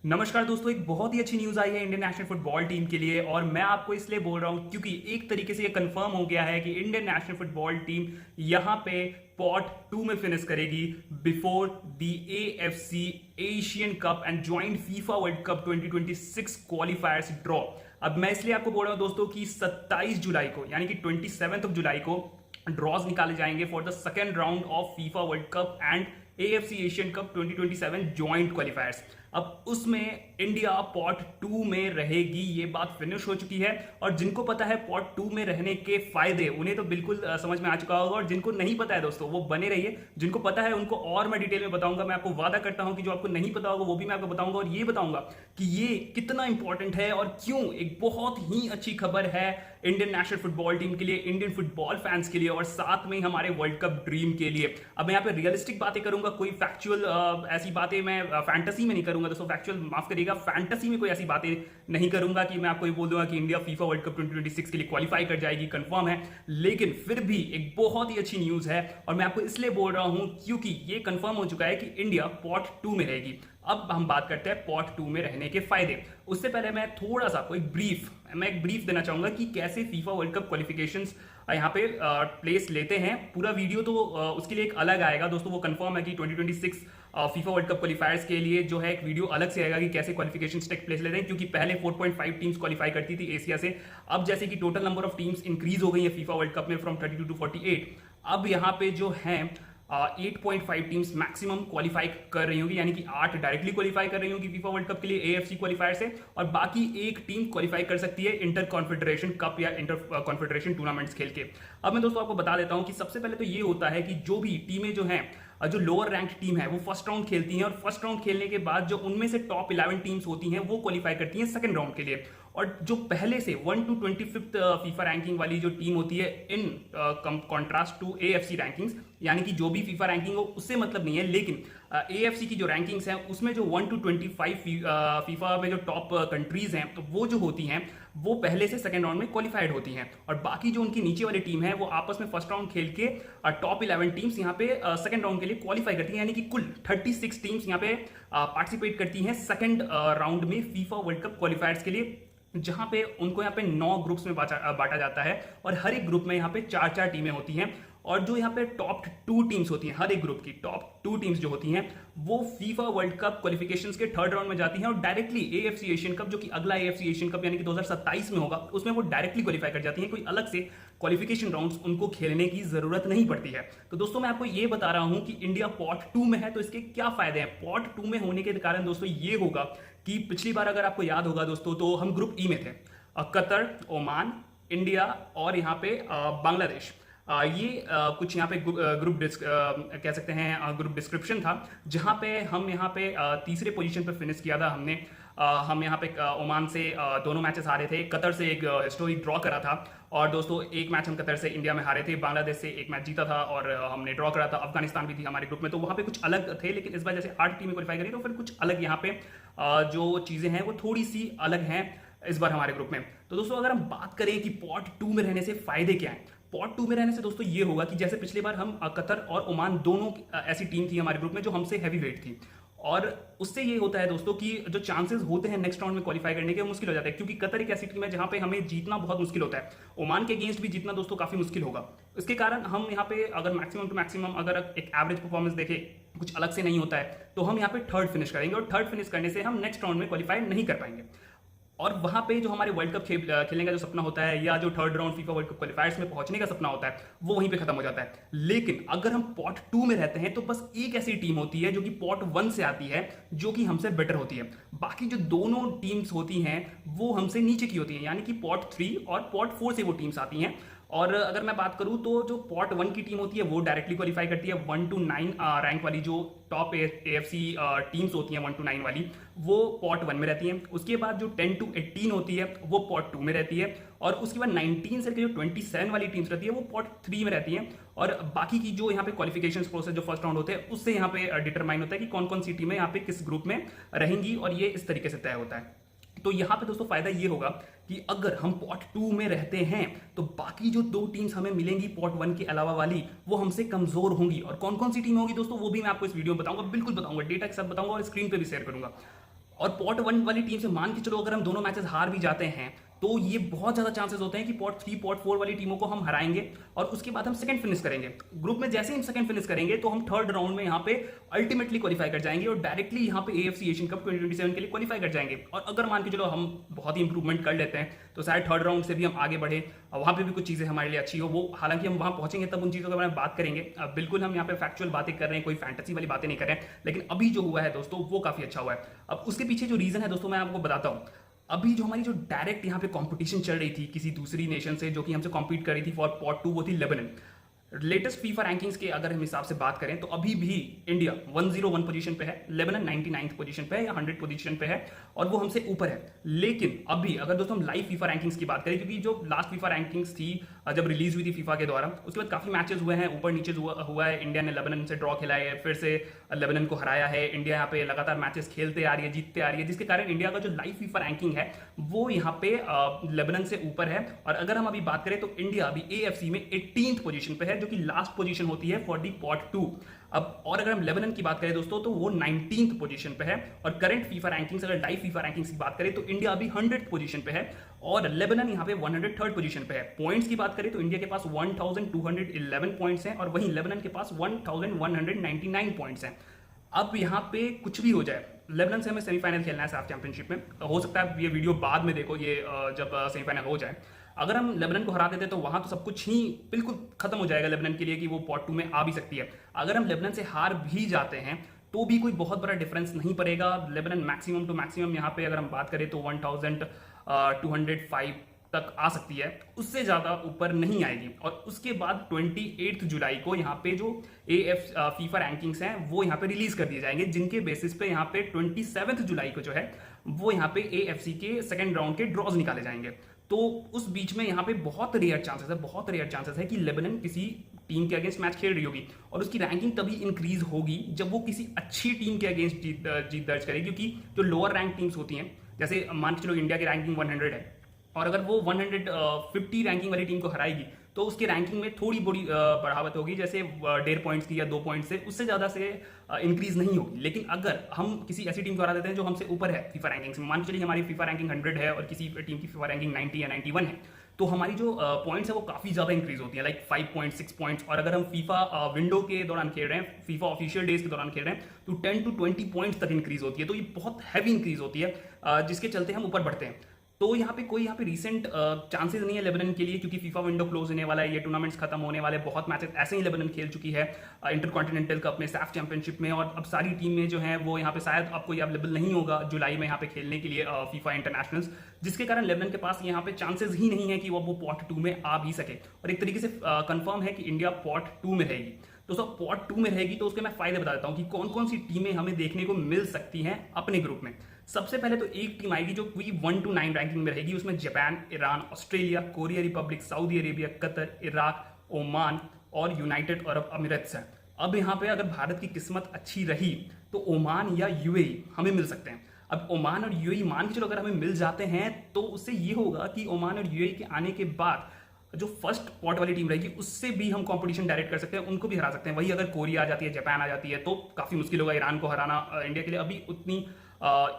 नमस्कार दोस्तों, एक बहुत ही अच्छी न्यूज़ आई है इंडियन नेशनल फुटबॉल टीम के लिए। और मैं आपको इसलिए बोल रहा हूं क्योंकि एक तरीके से ये कंफर्म हो गया है कि इंडियन नेशनल फुटबॉल टीम यहां पे पॉट 2 में फिनिश करेगी before the AFC Asian cup and joint FIFA world cup 2026 क्वालिफायर्स draw. अब मैं इसलिए आपको बोल रहा हूं दोस्तों कि 27 जुलाई को यानी कि 27 जुलाई को ड्रॉज निकाले जाएंगे for the second round of FIFA world cup and AFC Asian cup 2027 joint क्वालिफायर्स। अब उसमें इंडिया पॉट 2 में रहेगी, ये बात फिनिश हो चुकी है। और जिनको पता है पॉट 2 में रहने के फायदे, उन्हें तो बिल्कुल समझ में आ चुका होगा। और जिनको नहीं पता है दोस्तों, वो बने रहिए। जिनको पता है उनको और मैं डिटेल में बताऊंगा। मैं आपको वादा करता हूं कि जो आपको नहीं पता होगा वो भी मैं आपको बताऊंगा। और ये बताऊंगा कि ये कितना इंपॉर्टेंट है और क्यों एक बहुत ही अच्छी खबर है इंडियन नेशनल फुटबॉल टीम के लिए, इंडियन फुटबॉल फैंस के लिए और साथ में हमारे वर्ल्ड कप ड्रीम के लिए। अब मैं यहाँ पे रियलिस्टिक बातें करूंगा, कोई फैक्चुअल ऐसी बातें मैं फैंटेसी में नहीं करूंगा दोस्तों। फैक्चुअल माफ करिएगा, फैंटेसी में कोई ऐसी बातें नहीं करूंगा कि मैं आपको ये बोल दूंगा कि इंडिया फीफा वर्ल्ड कप 2026 के लिए क्वालिफाई कर जाएगी, कंफर्म है। लेकिन फिर भी एक बहुत ही अच्छी न्यूज है और मैं आपको इसलिए बोल रहा हूं क्योंकि ये कंफर्म हो चुका है कि इंडिया पॉट 2 में रहेगी। अब हम बात करते हैं पॉट 2 में रहने के फायदे। उससे पहले मैं थोड़ा सा एक ब्रीफ देना चाहूंगा कि कैसे फीफा वर्ल्ड कप क्वालिफिकेशंस यहाँ पे प्लेस लेते हैं। पूरा वीडियो तो उसके लिए एक अलग आएगा दोस्तों। वो कंफर्म है कि 2026 फीफा वर्ल्ड कप क्वालिफायर्स के लिए जो है एक वीडियो अलग से आएगा कि कैसे क्वालिफिकेशंस टेक प्लेस लेते हैं। क्योंकि पहले 4.5 टीम्स क्वालिफाई करती थी एशिया से। अब जैसे कि total number of teams increase हो गई है फीफा वर्ल्ड कप में फ्रॉम 32 टू 48। अब यहाँ पे जो है 8.5 टीम्स मैक्सिमम क्वालिफाई कर रही होगी, यानी कि 8 डायरेक्टली क्वालिफाई कर रही होगी फीफा वर्ल्ड कप के लिए एएफसी क्वालिफायर से। और बाकी एक टीम क्वालिफाई कर सकती है इंटर कॉन्फेडरेशन कप या इंटर कॉन्फेडरेशन टूर्नामेंट्स खेल के। अब मैं दोस्तों आपको बता देता हूं कि सबसे पहले तो ये होता है कि जो भी टीमें जो हैं, जो लोअर रैंक टीम है वो फर्स्ट राउंड खेलती हैं। और फर्स्ट राउंड खेलने के बाद जो उनमें से टॉप 11 टीम्स होती हैं वो क्वालिफाई करती हैं सेकंड राउंड के लिए। और जो पहले से 1 टू 25th फीफा रैंकिंग वाली जो टीम होती है in contrast to AFC rankings, यानी कि जो भी फीफा रैंकिंग हो उससे मतलब नहीं है, लेकिन एएफसी की जो रैंकिंग्स हैं उसमें जो 1 टू 25 फीफा में जो टॉप कंट्रीज हैं तो वो जो होती हैं वो पहले से सेकंड राउंड में क्वालिफाइड होती हैं। और बाकी जो उनकी नीचे वाली टीम है वो आपस में फर्स्ट राउंड खेल के टॉप 11 टीम्स यहाँ पे सेकंड राउंड के लिए क्वालिफाई करती हैं। यानी कि कुल 36 टीम्स यहाँ पे पार्टिसिपेट करती हैं सेकंड राउंड में फीफा वर्ल्ड कप क्वालिफायर्स के लिए, जहां पे उनको यहाँ पे 9 ग्रुप्स में बांटा जाता है। और हर एक ग्रुप में यहाँ पे 4-4 टीमें होती हैं। और जो यहाँ पे टॉप 2 टीम्स होती हैं, हर एक ग्रुप की टॉप 2 टीम्स जो होती हैं वो फीफा वर्ल्ड कप क्वालिफिकेशंस के थर्ड राउंड में जाती हैं और डायरेक्टली एएफसी एशियन कप, जो कि अगला एएफसी एशियन कप यानी कि 2027 में होगा, उसमें वो डायरेक्टली क्वालिफाई कर जाती हैं। कोई अलग से क्वालिफिकेशन राउंड्स उनको खेलने की जरूरत नहीं पड़ती है। तो दोस्तों मैं आपको ये बता रहा हूं कि इंडिया पॉट 2 में है तो इसके क्या फायदे हैं। पॉट 2 में होने के कारण दोस्तों ये होगा कि पिछली बार अगर आपको याद होगा दोस्तों तो हम ग्रुप ई में थे। कतर, ओमान, इंडिया और यहाँ पे बांग्लादेश। ये कुछ यहाँ पे ग्रुप कह सकते हैं ग्रुप डिस्क्रिप्शन था, जहाँ पे हम यहाँ पे तीसरे पोजीशन पे फिनिश किया था हमने। हम यहाँ पे ओमान से दोनों मैचेस हारे थे, कतर से एक हिस्टोरिक ड्रॉ करा था। और दोस्तों एक मैच हम कतर से इंडिया में हारे थे, बांग्लादेश से एक मैच जीता था और हमने ड्रॉ करा था। अफगानिस्तान भी थी हमारे ग्रुप में, तो वहाँ पे कुछ अलग थे। लेकिन इस बार जैसे 8 टीमें क्वालिफाई करी तो फिर कुछ अलग यहाँ पे जो चीज़ें हैं वो थोड़ी सी अलग हैं इस बार हमारे ग्रुप में। तो दोस्तों अगर हम बात करें कि पॉट 2 में रहने से फायदे क्या हैं, पॉट 2 में रहने से दोस्तों ये होगा कि जैसे पिछली बार हम कतर और ओमान दोनों ऐसी टीम थी हमारे ग्रुप में जो हमसे हैवी वेट थी। और उससे ये होता है दोस्तों कि जो चांसेस होते हैं नेक्स्ट राउंड में क्वालिफाई करने के मुश्किल हो जाते हैं, क्योंकि कतर एक ऐसी टीम है जहां पे हमें जीतना बहुत मुश्किल होता है। ओमान के अगेंस्ट भी जीतना दोस्तों काफी मुश्किल होगा। इसके कारण हम यहाँ पे अगर मैक्सिमम टू मैक्सिमम अगर एक एवरेज परफॉर्मेंस देखें, कुछ अलग से नहीं होता है, तो हम यहाँ पे थर्ड फिनिश करेंगे। और थर्ड फिनिश करने से हम नेक्स्ट राउंड में क्वालिफाई नहीं कर पाएंगे। और वहां पे जो हमारे वर्ल्ड कप खेलने का जो सपना होता है या जो third round FIFA world cup क्वालिफायर्स में पहुंचने का सपना होता है वो वहीं पे खत्म हो जाता है। लेकिन अगर हम पॉट 2 में रहते हैं तो बस एक ऐसी टीम होती है जो कि पॉट 1 से आती है, जो कि हमसे बेटर होती है। बाकी जो दोनों टीम्स होती हैं वो हमसे नीचे की होती हैं, यानी कि पॉट 3 और पॉट 4 से वो टीम्स आती हैं। और अगर मैं बात करूं तो जो पॉट 1 की टीम होती है वो डायरेक्टली क्वालिफाई करती है। 1 टू 9 रैंक वाली जो टॉप एएफसी टीम्स होती हैं 1 टू 9 वाली, वो पॉट 1 में रहती हैं। उसके बाद जो 10 टू 18 होती है वो पॉट 2 में रहती है। और उसके बाद 19 से जो 27 वाली टीम्स रहती है वो पॉट 3 में रहती हैं। और बाकी की जो यहाँ पे क्वालिफिकेशन प्रोसेस जो फर्स्ट राउंड होते हैं उससे यहाँ पे डिटरमाइन होता है कि कौन कौन सी टीमें यहाँ पे किस ग्रुप में रहेंगी, और ये इस तरीके से तय होता है। तो यहां पे दोस्तों फायदा ये होगा कि अगर हम पॉट 2 में रहते हैं तो बाकी जो 2 टीम्स हमें मिलेंगी पॉट 1 के अलावा वाली, वो हमसे कमजोर होंगी। और कौन कौन सी टीम होगी दोस्तों वो भी मैं आपको इस वीडियो में बताऊंगा, बिल्कुल बताऊंगा, डेटा के साथ बताऊंगा और स्क्रीन पे भी शेयर करूंगा। और पॉट 1 वाली टीम से मान के चलो अगर हम दोनों मैचेस हार भी जाते हैं तो ये बहुत ज्यादा चांसेस होते हैं कि पॉट 3 पॉट 4 वाली टीमों को हम हराएंगे और उसके बाद हम सेकंड फिनिश करेंगे ग्रुप में। जैसे ही हम सेकंड फिनिश करेंगे तो हम थर्ड राउंड में यहाँ पे अल्टीमेटली क्वालिफाई कर जाएंगे और डायरेक्टली यहाँ पे एएफसी एशियन कप 2027 के लिए क्वालिफाई कर जाएंगे। और अगर मान के चलो हम बहुत ही इंप्रूवमेंट कर लेते हैं तो शायद थर्ड राउंड से भी हम आगे बढ़े, वहां पे भी कुछ चीजें हमारे लिए अच्छी हो। वो हालांकि हम वहां पहुंचेंगे तब उन चीजों के बारे में बात करेंगे। बिल्कुल हम यहाँ पे फैक्चुअल बातें कर रहे हैं, कोई फैंटेसी वाली बातें नहीं कर रहे हैं, लेकिन अभी जो हुआ है दोस्तों वो काफी अच्छा हुआ है। अब उसके पीछे जो रीजन है दोस्तों मैं आपको बताता हूँ। अभी जो हमारी जो डायरेक्ट यहाँ पे कंपटीशन चल रही थी किसी दूसरी नेशन से जो कि हमसे कॉम्पीट कर रही थी फॉर पॉट 2, वो थी लेबनान। लेटेस्ट फीफा रैंकिंग्स के अगर हम हिसाब से बात करें तो अभी भी इंडिया 101 पोजीशन पे है, लेबनान 99th पोजीशन पे है या 100 पोजीशन पे है और वो हमसे ऊपर है। लेकिन अभी अगर दोस्तों हम लाइव फीफा रैंकिंग्स की बात करें, क्योंकि जो लास्ट फीफा रैंकिंग्स थी जब रिलीज हुई थी फीफा के द्वारा, उसके बाद काफी मैचेस हुए हैं, ऊपर नीचे हुआ है। इंडिया ने लेबनान से ड्रॉ खेला है, फिर से लेबनान को हराया है। इंडिया यहाँ पे लगातार मैचेस खेलते आ रही है, जीतते आ रही है, जिसके कारण इंडिया का जो लाइव फीफा रैंकिंग है वो यहाँ पे लेबनान से ऊपर है। और अगर हम अभी बात करें तो इंडिया अभी एएफसी में 18th पोजीशन पे है, जो कि लास्ट पोजीशन होती है फॉर दी पॉट 2। अब और अगर हम लेबनान की बात करें दोस्तों तो वो 19th पोजीशन पे है। और करंट फीफा रैंकिंग्स, अगर लाइव फीफा रैंकिंग्स की बात करें तो इंडिया अभी 100th पोजीशन पे है और लेबनान यहाँ पे 103rd पोजीशन पे है। पॉइंट्स की बात करें तो इंडिया के पास 1211 पॉइंट्स हैं और वहीं लेबनान के पास 1199 पॉइंट्स हैं। अब यहाँ पे कुछ भी हो जाए, लेबनान से हमें सेमीफाइनल खेलना है साफ चैंपियनशिप में। हो सकता है ये वीडियो बाद में देखो, ये जब सेमीफाइनल हो जाए, अगर हम लेबनान को हरा देते तो वहां तो सब कुछ ही बिल्कुल खत्म हो जाएगा लेबनान के लिए कि वो पॉट 2 में आ भी सकती है। अगर हम लेबनान से हार भी जाते हैं तो भी कोई बहुत बड़ा डिफरेंस नहीं पड़ेगा। लेबनान मैक्सिमम टू मैक्सिमम यहाँ पे अगर हम बात करें तो 1205 तक आ सकती है, उससे ज्यादा ऊपर नहीं आएगी। और उसके बाद 28 जुलाई को यहाँ पे जो फीफा रैंकिंग्स हैं वो यहाँ पे रिलीज कर दिए जाएंगे, जिनके बेसिस पे यहाँ पे 27 जुलाई को जो है वो यहाँ पे एएफसी के सेकंड राउंड के ड्रॉज निकाले जाएंगे। तो उस बीच में यहाँ पे बहुत रेयर चांसेस है कि लेबनान किसी टीम के अगेंस्ट मैच खेल रही होगी और उसकी रैंकिंग तभी इंक्रीज होगी जब वो किसी अच्छी टीम के अगेंस्ट जीत दर्ज करेगी। क्योंकि जो लोअर रैंक टीम्स होती हैं, जैसे मान के चलो इंडिया की रैंकिंग 100 है और अगर वो 150 रैंकिंग वाली टीम को हराएगी तो उसकी रैंकिंग में थोड़ी बड़ी बढ़ावत होगी, जैसे 1.5 पॉइंट्स की या 2 पॉइंट से, उससे ज्यादा से इंक्रीज नहीं होगी। लेकिन अगर हम किसी ऐसी टीम को हरा देते हैं जो हमसे ऊपर है फीफा रैंकिंग्स में, मान चलिए हमारी फीफा रैंकिंग 100 है और किसी टीम की फीफा रैंकिंग 90 या 91 है, तो हमारी जो पॉइंट्स है वो काफी ज्यादा इंक्रीज होती है, लाइक 5 पॉइंट 6 पॉइंट्स। और अगर हम फीफा विंडो के दौरान खेल रहे हैं, फीफा ऑफिशियल डेज के दौरान खेल रहे हैं, तो 10 to 20 पॉइंट्स तक इंक्रीज होती है। तो ये बहुत हैवी इंक्रीज होती है, जिसके चलते हम ऊपर बढ़ते हैं। तो यहाँ पे रिसेंट चांसेस नहीं है लेबनान के लिए, क्योंकि फीफा विंडो क्लोज होने वाला है, ये टूर्नामेंट्स खत्म होने वाले, बहुत मैचेस ऐसे ही लेबनान खेल चुकी है इंटरकॉन्टिनेंटल कप में, सैफ चैंपियनशिप में। और अब सारी टीमें जो हैं वो यहाँ पे शायद आपको ये अवेलेबल नहीं होगा जुलाई में यहाँ पे खेलने के लिए फीफा इंटरनेशनल्स, जिसके कारण लेबनान के पास यहाँ पे चांसेस ही नहीं है कि वो पॉट 2 में आ भी सके। और एक तरीके से कंफर्म है कि इंडिया पॉट 2 में रहेगी। दोस्तों पॉट 2 में रहेगी तो उसके मैं फायदे बता देता हूँ कि कौन कौन सी टीमें हमें देखने को मिल सकती हैं अपने ग्रुप में। सबसे पहले तो एक टीम आएगी जो कि 1 to 9 रैंकिंग में रहेगी, उसमें Japan, Iran, Australia, Korea Republic, Saudi Arabia, Qatar, Iraq, Oman और यूनाइटेड अरब अमीरात है। अब यहाँ पे अगर भारत की किस्मत अच्छी रही तो ओमान या यूएई हमें मिल सकते हैं। अब ओमान और यूएई मान के चलो अगर हमें मिल जाते हैं तो उससे ये होगा कि ओमान और यूएई के आने के बाद जो फर्स्ट पॉट वाली टीम रहेगी उससे भी हम कंपटीशन डायरेक्ट कर सकते हैं, उनको भी हरा सकते हैं। वही अगर कोरिया आ जाती है, जापान आ जाती है तो काफी मुश्किल होगा ईरान को हराना इंडिया के लिए, अभी उतनी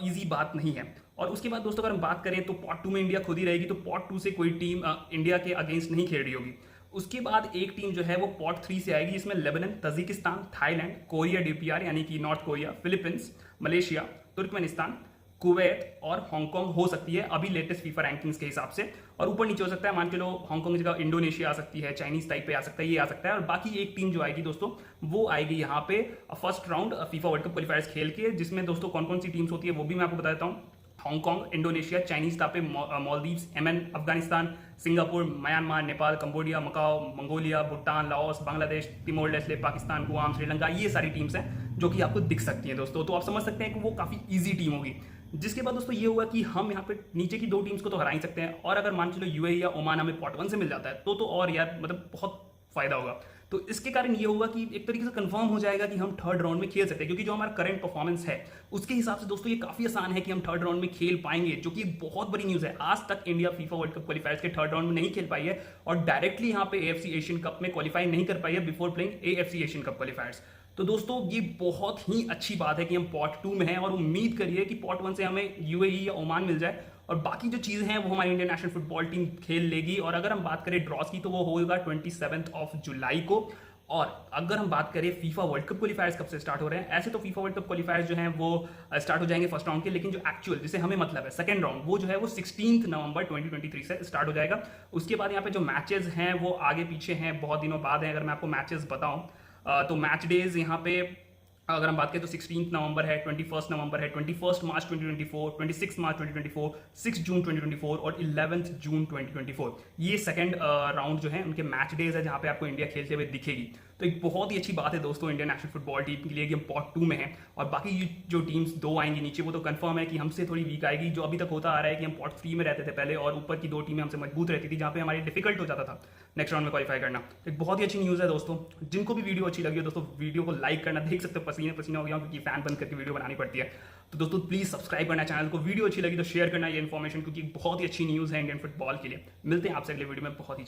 इजी बात नहीं है। और उसके बाद दोस्तों अगर हम बात करें तो पॉट 2 में इंडिया खुद ही रहेगी, तो पॉट 2 से कोई टीम इंडिया के अगेंस्ट नहीं खेल रही होगी। उसके बाद एक टीम जो है वो पॉट 3 से आएगी, जिसमें Lebanon, Tajikistan, Thailand, Korea DPR यानी कि north Korea, Philippines, Malaysia, Turkmenistan, Kuwait और हांगकांग हो सकती है अभी लेटेस्ट फीफा रैंकिंग्स के हिसाब से। और ऊपर नीचे हो सकता है, मान के लो हांगकांग की जगह इंडोनेशिया आ सकती है, चाइनीज टाइप पे आ सकता है, ये आ सकता है। और बाकी एक टीम जो आएगी दोस्तों वो आएगी यहाँ पे first round FIFA world cup क्वालिफायर्स खेल के, जिसमें दोस्तों कौन कौन सी टीम्स होती है वो भी मैं आपको बता देता हूँ। Hong Kong, Indonesia, Chinese Taipei, Maldives, Yemen, Afghanistan, Singapore, Myanmar, Nepal, Cambodia, Macau, Mongolia, Bhutan, Laos, Bangladesh, Timor Leste, Pakistan, Guam, Sri Lanka, ये सारी टीम्स हैं जो कि आपको दिख सकती हैं दोस्तों। तो आप समझ सकते हैं कि वो काफी ईजी टीम होगी। जिसके बाद दोस्तों ये हुआ कि हम यहाँ पे नीचे की 2 टीम्स को तो हरा ही सकते हैं, और अगर मान चलो यूएई या ओमान हमें पॉट 1 से मिल जाता है तो और यार मतलब बहुत फायदा होगा। तो इसके कारण ये होगा कि एक तरीके से कंफर्म हो जाएगा कि हम थर्ड राउंड में खेल सकते हैं, क्योंकि जो हमारा करंट परफॉर्मेंस है उसके हिसाब से दोस्तों ये काफी आसान है कि हम थर्ड राउंड में खेल पाएंगे, जो कि बहुत बड़ी न्यूज है। आज तक इंडिया फीफा वर्ल्ड कप क्वालिफायर्स के थर्ड राउंड में नहीं खेल पाई है और डायरेक्टली यहाँ पे एएफसी एशियन कप में क्वालिफाई नहीं कर पाई है before playing AFC Asian cup क्वालिफायर्स। तो दोस्तों ये बहुत ही अच्छी बात है कि हम पॉट 2 में हैं और उम्मीद करिए कि पॉट 1 से हमें यूएई या ओमान मिल जाए और बाकी जो चीज़ें हैं वो हमारी इंडियन नेशनल फुटबॉल टीम खेल लेगी। और अगर हम बात करें ड्रॉस की तो वो होगा 27 जुलाई को। और अगर हम बात करें फीफा वर्ल्ड कप क्वालिफायर्स कब से स्टार्ट हो रहे हैं, ऐसे तो फीफा वर्ल्ड कप क्वालिफायर्स जो हैं वो स्टार्ट हो जाएंगे फर्स्ट राउंड के, लेकिन जो एक्चुअल जिसे हमें मतलब है सेकंड राउंड वो जो है वो 16 नवंबर 2023 से स्टार्ट हो जाएगा। उसके बाद यहाँ पे जो मैचेस हैं वो आगे पीछे हैं, बहुत दिनों बाद हैं। अगर मैं आपको मैचेस बताऊं तो मैच डेज यहाँ पे अगर हम बात करें तो 16 नवंबर है, 21 नवंबर है, 21 मार्च 2024, 26 मार्च 2024, 6 जून 2024 और 11 जून 2024। ये सेकंड राउंड जो है उनके मैच डेज है जहां पे आपको इंडिया खेलते हुए दिखेगी। तो एक बहुत ही अच्छी बात है दोस्तों इंडियन नेशनल फुटबॉल टीम के लिए कि हम पॉट 2 में हैं। और बाकी जो टीम्स 2 आएंगी नीचे वो तो कंफर्म है कि हमसे थोड़ी वीक आएगी। जो अभी तक होता आ रहा है कि हम पॉट 3 में रहते थे पहले और ऊपर की 2 टीमें हमसे मजबूत रहती थी, जहां पे हमारे डिफिकल्ट हो जाता था नेक्स्ट राउंड में क्वालिफाई करना। तो एक बहुत ही अच्छी न्यूज़ है दोस्तों। जिनको भी वीडियो अच्छी लगी हो दोस्तों वीडियो को लाइक करना, देख सकते हो पसीने पसीना हो गया क्योंकि फैन बंद करके वीडियो बनानी पड़ती है। तो दोस्तों प्लीज सब्सक्राइब करना चैनल को, वीडियो अच्छी लगी तो शेयर करना ये इन्फॉर्मेशन, क्योंकि बहुत ही अच्छी न्यूज़ है इंडियन फुटबॉल के लिए। मिलते हैं आपसे अगले वीडियो में बहुत ही